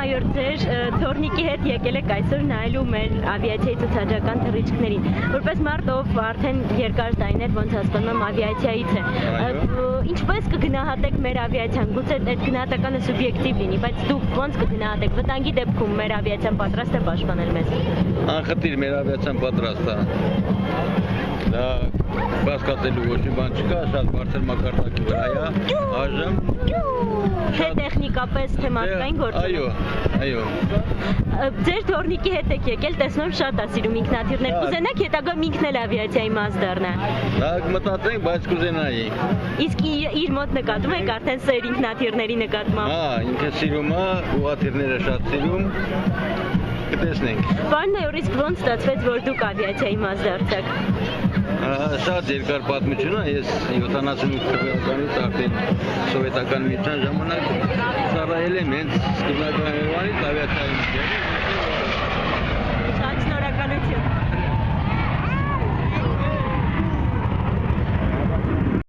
մայոր ձեր թորնիկի հետ եկել եք այսօր նայելու մեր ավիացիայի ցուցադրական թռիչքներին։ Որպես մարդ, ով արդեն երկար տարիներ ոնց հասկանում եմ ավիացիայից է։ Ինչպես կգնահատեք մեր ավիացիան։ Գուցե այդ գնահատականը սուբյեկտիվ լինի, բայց դուք ոնց կգնահատեք վտանգի դեպքում մեր ավիացիան պատրաստ է պաշտպանել մեզ։ Անխտիր մեր ավիացիան պատրաստ է։ Դա բացկացելու ոչ մի բան չկա, շատ բարձր մակարդակի վրա է, այժմ թե տեխնիկապես, թե մարդկային գործոնով։ Այո։ Ձեր թորնիկի հետ եք եկել, տեսնում շատ է սիրում ինքնաթիռներ։ Կուզենաք հետագայում ինքն էլ ավիացիայի մաս դառնա։ Դա կմտածենք, բայց կուզենայի։ Իսկ իր մոտ նկատում եք արդեն սեր ինքնաթիռների նկատմամբ։ Հա, ինքը սիրում է, ուղղաթիռները շատ սիրում։ Կտեսնենք։ Պարոն մայոր, իսկ ոնց ստացվեց, որ դուք ավիացիայի մաս դարձաք։ Շատ երկար պատմություն է, ես 78 թվականից արդեն սովետական միության ժամանակ ծառայել եմ հենց սկզբնական Երևանից ավիացիայի